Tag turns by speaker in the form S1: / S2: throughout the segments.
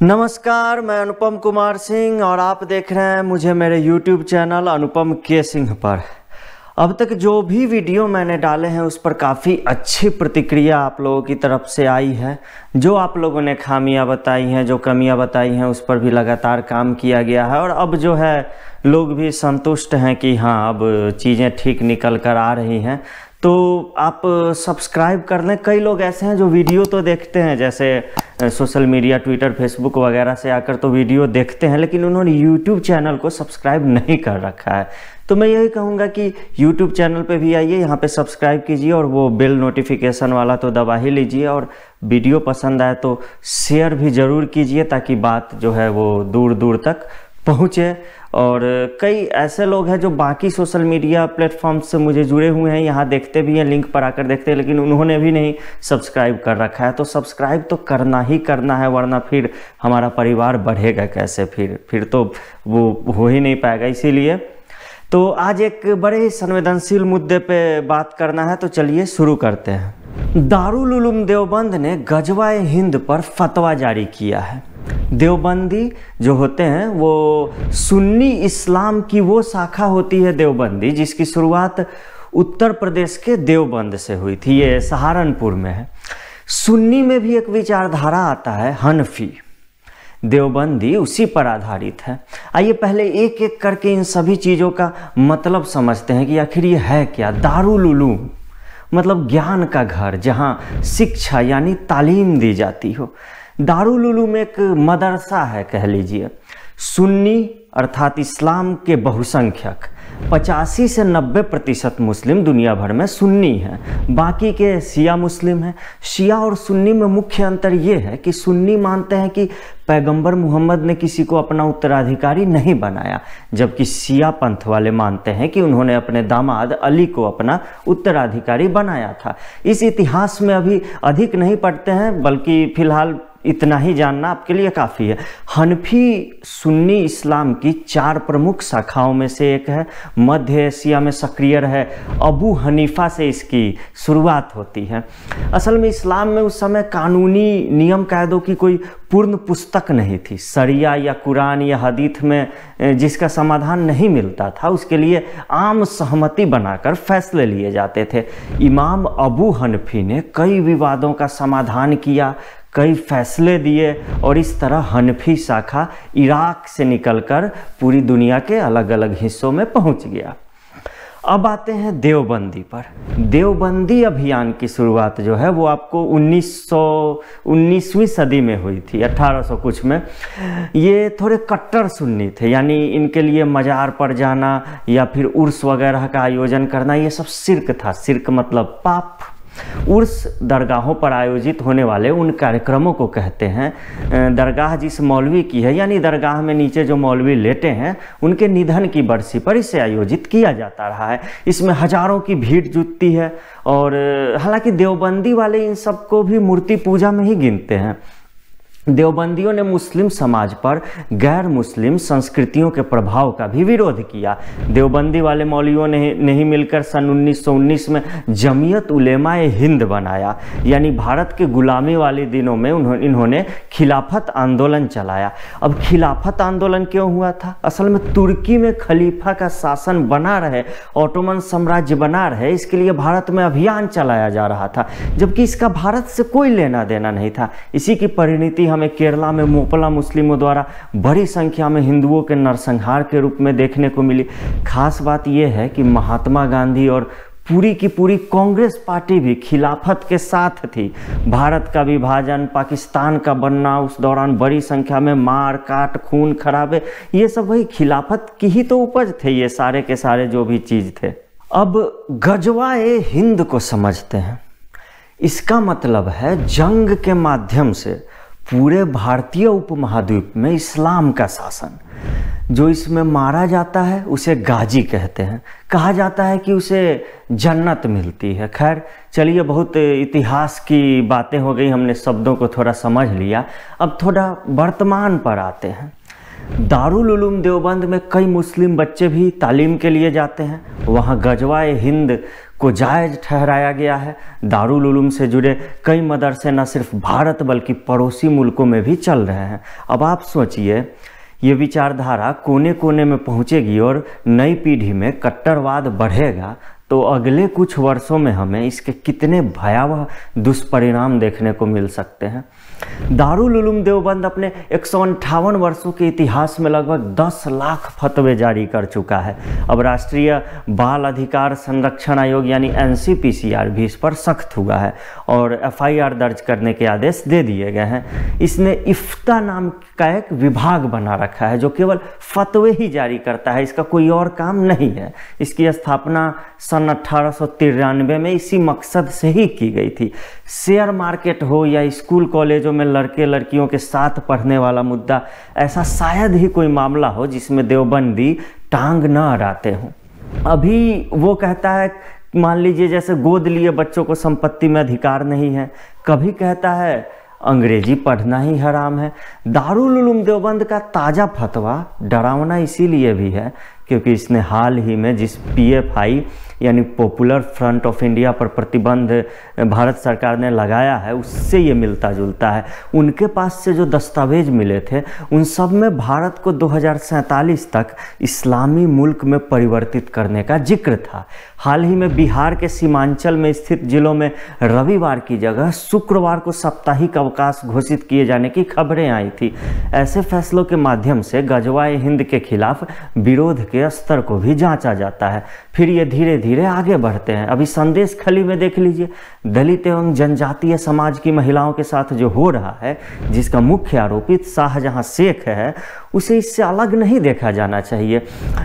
S1: नमस्कार, मैं अनुपम कुमार सिंह और आप देख रहे हैं मुझे मेरे YouTube चैनल अनुपम के सिंह पर। अब तक जो भी वीडियो मैंने डाले हैं उस पर काफ़ी अच्छी प्रतिक्रिया आप लोगों की तरफ से आई है। जो आप लोगों ने खामियां बताई हैं, जो कमियां बताई हैं, उस पर भी लगातार काम किया गया है और अब जो है लोग भी संतुष्ट हैं कि हाँ अब चीज़ें ठीक निकल कर आ रही हैं। तो आप सब्सक्राइब कर लें। कई लोग ऐसे हैं जो वीडियो तो देखते हैं, जैसे सोशल मीडिया ट्विटर फेसबुक वगैरह से आकर तो वीडियो देखते हैं, लेकिन उन्होंने यूट्यूब चैनल को सब्सक्राइब नहीं कर रखा है। तो मैं यही कहूँगा कि यूट्यूब चैनल पे भी आइए, यहाँ पे सब्सक्राइब कीजिए और वो बेल नोटिफिकेशन वाला तो दबा ही लीजिए और वीडियो पसंद आए तो शेयर भी ज़रूर कीजिए ताकि बात जो है वो दूर दूर तक पहुँचे। और कई ऐसे लोग हैं जो बाकी सोशल मीडिया प्लेटफॉर्म से मुझे जुड़े हुए हैं, यहाँ देखते भी हैं, लिंक पर आकर देखते हैं, लेकिन उन्होंने भी नहीं सब्सक्राइब कर रखा है। तो सब्सक्राइब तो करना ही करना है, वरना फिर हमारा परिवार बढ़ेगा कैसे, फिर तो वो हो ही नहीं पाएगा। इसीलिए तो आज एक बड़े ही संवेदनशील मुद्दे पे बात करना है, तो चलिए शुरू करते हैं। दारुल उलूम देवबंद ने गजवा हिंद पर फतवा जारी किया है। देवबंदी जो होते हैं वो सुन्नी इस्लाम की वो शाखा होती है देवबंदी, जिसकी शुरुआत उत्तर प्रदेश के देवबंद से हुई थी। ये सहारनपुर में है। सुन्नी में भी एक विचारधारा आता है हनफी, देवबंदी उसी पर आधारित है। आइए पहले एक एक करके इन सभी चीज़ों का मतलब समझते हैं कि आखिर ये है क्या। दारुल उलूम मतलब ज्ञान का घर, जहाँ शिक्षा यानी तालीम दी जाती हो। दारुल उलूम एक मदरसा है कह लीजिए। सुन्नी अर्थात इस्लाम के बहुसंख्यक 85 से 90% मुस्लिम दुनिया भर में सुन्नी हैं, बाकी के शिया मुस्लिम हैं। शिया और सुन्नी में मुख्य अंतर ये है कि सुन्नी मानते हैं कि पैगंबर मोहम्मद ने किसी को अपना उत्तराधिकारी नहीं बनाया, जबकि शिया पंथ वाले मानते हैं कि उन्होंने अपने दामाद अली को अपना उत्तराधिकारी बनाया था। इस इतिहास में अभी अधिक नहीं पढ़ते हैं, बल्कि फिलहाल इतना ही जानना आपके लिए काफ़ी है। हनफी सुन्नी इस्लाम की 4 प्रमुख शाखाओं में से एक है। मध्य एशिया में सक्रिय रहे अबू हनीफा से इसकी शुरुआत होती है। असल में इस्लाम में उस समय कानूनी नियम कायदों की कोई पूर्ण पुस्तक नहीं थी। शरिया या कुरान या हदीथ में जिसका समाधान नहीं मिलता था, उसके लिए आम सहमति बनाकर फैसले लिए जाते थे। इमाम अबू हनफी ने कई विवादों का समाधान किया, कई फैसले दिए और इस तरह हनफी शाखा इराक से निकलकर पूरी दुनिया के अलग अलग हिस्सों में पहुंच गया। अब आते हैं देवबंदी पर। देवबंदी अभियान की शुरुआत जो है वो आपको 19वीं सदी में हुई थी, 1800 कुछ में। ये थोड़े कट्टर सुन्नी थे, यानी इनके लिए मज़ार पर जाना या फिर उर्स वगैरह का आयोजन करना ये सब शिर्क था। शिर्क मतलब पाप। उर्स दरगाहों पर आयोजित होने वाले उन कार्यक्रमों को कहते हैं। दरगाह जिस मौलवी की है, यानी दरगाह में नीचे जो मौलवी लेटे हैं, उनके निधन की बरसी पर इसे आयोजित किया जाता रहा है। इसमें हजारों की भीड़ जुटती है और हालांकि देवबंदी वाले इन सबको भी मूर्ति पूजा में ही गिनते हैं। देवबंदियों ने मुस्लिम समाज पर गैर मुस्लिम संस्कृतियों के प्रभाव का भी विरोध किया। देवबंदी वाले मौलवियों ने ही मिलकर सन 1919 में जमीयत उलेमाए हिंद बनाया, यानी भारत के गुलामी वाले दिनों में इन्होंने खिलाफत आंदोलन चलाया। अब खिलाफत आंदोलन क्यों हुआ था? असल में तुर्की में खलीफा का शासन बना रहे, ऑटोमन साम्राज्य बना रहे, इसके लिए भारत में अभियान चलाया जा रहा था, जबकि इसका भारत से कोई लेना देना नहीं था। इसी की परिणति हमें केरला में मोपला मुस्लिमों द्वारा बड़ी संख्या में हिंदुओं के नरसंहार के रूप में देखने को मिली। खास बात यह है कि महात्मा गांधी और पूरी की पूरी कांग्रेस पार्टी भी खिलाफत के साथ थी। भारत का विभाजन, पाकिस्तान का बनना, उस दौरान बड़ी संख्या में मार काट खून खराबे, ये सब वही खिलाफत की ही तो उपज थे, ये सारे के सारे जो भी चीज थे। अब गजवा-ए हिंद को समझते हैं। इसका मतलब है जंग के माध्यम से पूरे भारतीय उपमहाद्वीप में इस्लाम का शासन। जो इसमें मारा जाता है उसे गाजी कहते हैं। कहा जाता है कि उसे जन्नत मिलती है। खैर चलिए, बहुत इतिहास की बातें हो गई, हमने शब्दों को थोड़ा समझ लिया। अब थोड़ा वर्तमान पर आते हैं। दारुल उलूम देवबंद में कई मुस्लिम बच्चे भी तालीम के लिए जाते हैं। वहाँ गजवाए हिंद को जायज़ ठहराया गया है। दारुल उलूम से जुड़े कई मदरसे न सिर्फ भारत बल्कि पड़ोसी मुल्कों में भी चल रहे हैं। अब आप सोचिए, ये विचारधारा कोने कोने में पहुँचेगी और नई पीढ़ी में कट्टरवाद बढ़ेगा तो अगले कुछ वर्षों में हमें इसके कितने भयावह दुष्परिणाम देखने को मिल सकते हैं। दारुल उलूम देवबंद अपने 158 वर्षों के इतिहास में लगभग 10 लाख फतवे जारी कर चुका है। अब राष्ट्रीय बाल अधिकार संरक्षण आयोग यानी NCPCR भी इस पर सख्त हुआ है और FIR दर्ज करने के आदेश दे दिए गए हैं। इसने इफ्ता नाम का एक विभाग बना रखा है जो केवल फतवे ही जारी करता है, इसका कोई और काम नहीं है। इसकी स्थापना सन 1893 में इसी मकसद से ही की गई थी। शेयर मार्केट हो या स्कूल कॉलेजों में लड़के लड़कियों के साथ पढ़ने वाला मुद्दा, ऐसा शायद ही कोई मामला हो जिसमें देवबंदी टांग न अड़ाते हों। अभी वो कहता है, मान लीजिए जैसे गोद लिए बच्चों को संपत्ति में अधिकार नहीं है, कभी कहता है अंग्रेजी पढ़ना ही हराम है। दारुल उलूम देवबंद का ताज़ा फतवा डरावना इसीलिए भी है क्योंकि इसने हाल ही में जिस PFI यानी पॉपुलर फ्रंट ऑफ इंडिया पर प्रतिबंध भारत सरकार ने लगाया है उससे ये मिलता जुलता है। उनके पास से जो दस्तावेज मिले थे उन सब में भारत को 2047 तक इस्लामी मुल्क में परिवर्तित करने का जिक्र था। हाल ही में बिहार के सीमांचल में स्थित जिलों में रविवार की जगह शुक्रवार को साप्ताहिक अवकाश घोषित किए जाने की खबरें आई थी। ऐसे फैसलों के माध्यम से गजवाए हिंद के खिलाफ विरोध के स्तर को भी जांचा जाता है। फिर ये धीरे धीरे आगे बढ़ते हैं। अभी संदेश खली में देख लीजिए, दलित एवं जनजातीय समाज की महिलाओं के साथ जो हो रहा है, जिसका मुख्य आरोपित शाहजहां शेख है, उसे इससे अलग नहीं देखा जाना चाहिए।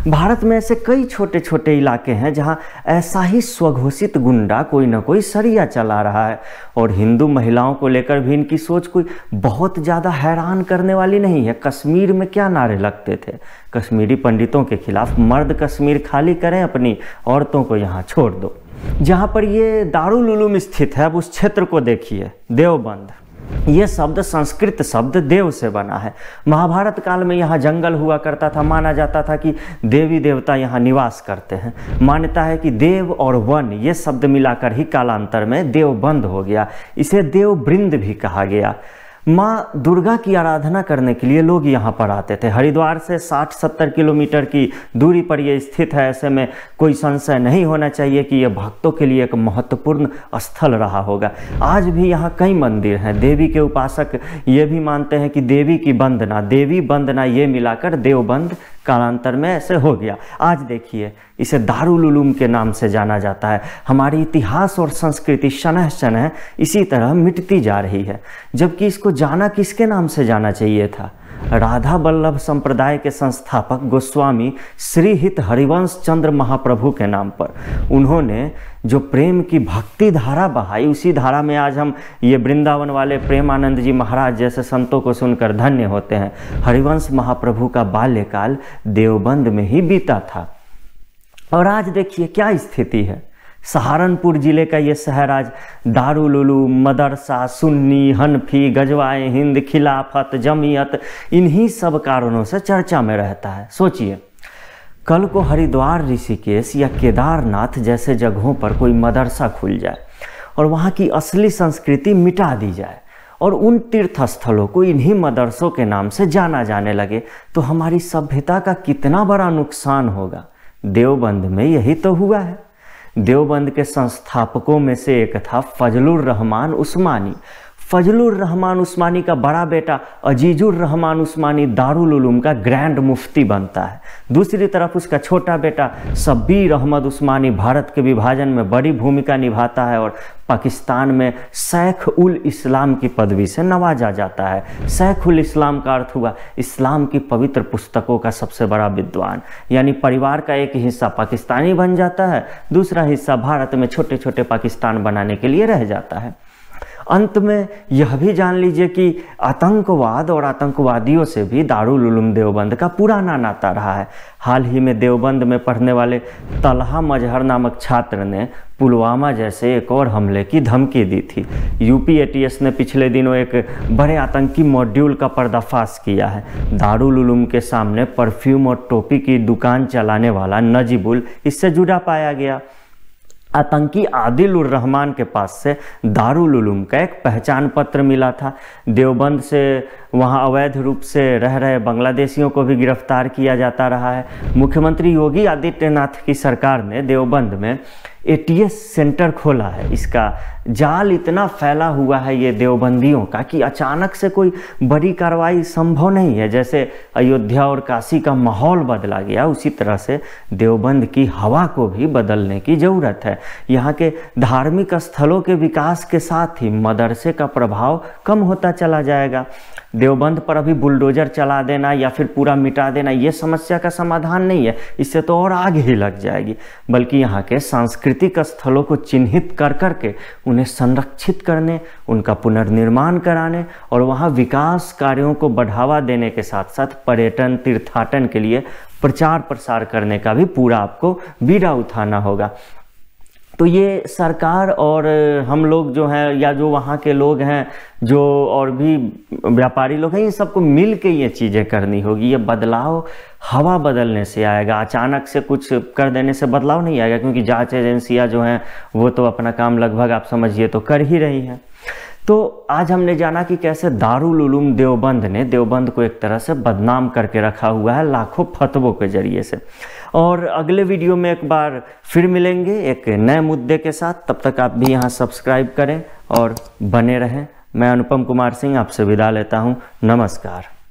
S1: भारत में ऐसे कई छोटे छोटे इलाके हैं जहां ऐसा ही स्वघोषित गुंडा कोई ना कोई सरिया चला रहा है और हिंदू महिलाओं को लेकर भी इनकी सोच कोई बहुत ज़्यादा हैरान करने वाली नहीं है। कश्मीर में क्या नारे लगते थे, कश्मीरी पंडितों के खिलाफ, मर्द कश्मीर खाली करें अपनी, औरतों को यहाँ छोड़ दो। जहाँ पर ये दारुल उलूम स्थित है, अब उस क्षेत्र को देखिए, देवबंद। ये शब्द संस्कृत शब्द देव से बना है। महाभारत काल में यहाँ जंगल हुआ करता था, माना जाता था कि देवी देवता यहाँ निवास करते हैं। मान्यता है कि देव और वन ये शब्द मिलाकर ही कालांतर में देवबंद हो गया। इसे देवबृंद भी कहा गया। माँ दुर्गा की आराधना करने के लिए लोग यहाँ पर आते थे। हरिद्वार से 60-70 किलोमीटर की दूरी पर यह स्थित है। ऐसे में कोई संशय नहीं होना चाहिए कि यह भक्तों के लिए एक महत्वपूर्ण स्थल रहा होगा। आज भी यहाँ कई मंदिर हैं। देवी के उपासक ये भी मानते हैं कि देवी की वंदना, देवी वंदना ये मिलाकर देवबंद कालांतर में ऐसे हो गया। आज देखिए, इसे दारुल उलूम के नाम से जाना जाता है। हमारी इतिहास और संस्कृति शनह शनह इसी तरह मिटती जा रही है, जबकि इसको जाना किसके नाम से जाना चाहिए था? राधा वल्लभ संप्रदाय के संस्थापक गोस्वामी श्री हित हरिवंश चंद्र महाप्रभु के नाम पर। उन्होंने जो प्रेम की भक्ति धारा बहाई, उसी धारा में आज हम ये वृंदावन वाले प्रेमानंद जी महाराज जैसे संतों को सुनकर धन्य होते हैं। हरिवंश महाप्रभु का बाल्यकाल देवबंद में ही बीता था और आज देखिए क्या स्थिति है। सहारनपुर जिले का ये शहर आज दारुल उलूम, मदरसा, सुन्नी, हनफी, गजवाए हिंद, खिलाफत, जमीयत, इन्हीं सब कारणों से चर्चा में रहता है। सोचिए, कल को हरिद्वार, ऋषिकेश या केदारनाथ जैसे जगहों पर कोई मदरसा खुल जाए और वहाँ की असली संस्कृति मिटा दी जाए और उन तीर्थ स्थलों को इन्हीं मदरसों के नाम से जाना जाने लगे तो हमारी सभ्यता का कितना बड़ा नुकसान होगा। देवबंद में यही तो हुआ है। देवबंद के संस्थापकों में से एक था फजलुर रहमान उस्मानी। फजलुर रहमान उस्मानी का बड़ा बेटा अजीजुर रहमान उस्मानी दारुल उलूम का ग्रैंड मुफ्ती बनता है। दूसरी तरफ उसका छोटा बेटा शब्बीर अहमद उस्मानी भारत के विभाजन में बड़ी भूमिका निभाता है और पाकिस्तान में शैख उल इस्लाम की पदवी से नवाजा जाता है। शैख उल इस्लाम का अर्थ हुआ इस्लाम की पवित्र पुस्तकों का सबसे बड़ा विद्वान। यानी परिवार का एक हिस्सा पाकिस्तानी बन जाता है, दूसरा हिस्सा भारत में छोटे छोटे पाकिस्तान बनाने के लिए रह जाता है। अंत में यह भी जान लीजिए कि आतंकवाद और आतंकवादियों से भी दारुल उलूम देवबंद का पुराना नाता रहा है। हाल ही में देवबंद में पढ़ने वाले तलहा मजहर नामक छात्र ने पुलवामा जैसे एक और हमले की धमकी दी थी। यूपी एटीएस ने पिछले दिनों एक बड़े आतंकी मॉड्यूल का पर्दाफाश किया है। दारुल उलूम के सामने परफ्यूम और टोपी की दुकान चलाने वाला नजीबुल इससे जुड़ा पाया गया। आतंकी आदिल उर रहमान के पास से दारुल उलूम का एक पहचान पत्र मिला था। देवबंद से वहां अवैध रूप से रह रहे बांग्लादेशियों को भी गिरफ्तार किया जाता रहा है। मुख्यमंत्री योगी आदित्यनाथ की सरकार ने देवबंद में एटीएस सेंटर खोला है। इसका जाल इतना फैला हुआ है ये देवबंदियों का कि अचानक से कोई बड़ी कार्रवाई संभव नहीं है। जैसे अयोध्या और काशी का माहौल बदला गया, उसी तरह से देवबंद की हवा को भी बदलने की ज़रूरत है। यहाँ के धार्मिक स्थलों के विकास के साथ ही मदरसे का प्रभाव कम होता चला जाएगा। देवबंद पर अभी बुलडोजर चला देना या फिर पूरा मिटा देना ये समस्या का समाधान नहीं है, इससे तो और आग ही लग जाएगी। बल्कि यहाँ के सांस्कृतिक स्थलों को चिन्हित कर करके उन्हें संरक्षित करने, उनका पुनर्निर्माण कराने और वहाँ विकास कार्यों को बढ़ावा देने के साथ साथ पर्यटन तीर्थाटन के लिए प्रचार प्रसार करने का भी पूरा आपको बीड़ा उठाना होगा। तो ये सरकार और हम लोग जो हैं या जो वहाँ के लोग हैं जो और भी व्यापारी लोग हैं, इन सबको मिल के ये चीज़ें करनी होगी। ये बदलाव हवा बदलने से आएगा, अचानक से कुछ कर देने से बदलाव नहीं आएगा, क्योंकि जांच एजेंसियाँ जो हैं वो तो अपना काम लगभग आप समझिए तो कर ही रही हैं। तो आज हमने जाना कि कैसे दारुल उलूम देवबंद ने देवबंद को एक तरह से बदनाम करके रखा हुआ है लाखों फतवों के जरिए से। और अगले वीडियो में एक बार फिर मिलेंगे एक नए मुद्दे के साथ। तब तक आप भी यहाँ सब्सक्राइब करें और बने रहें। मैं अनुपम कुमार सिंह आपसे विदा लेता हूँ। नमस्कार।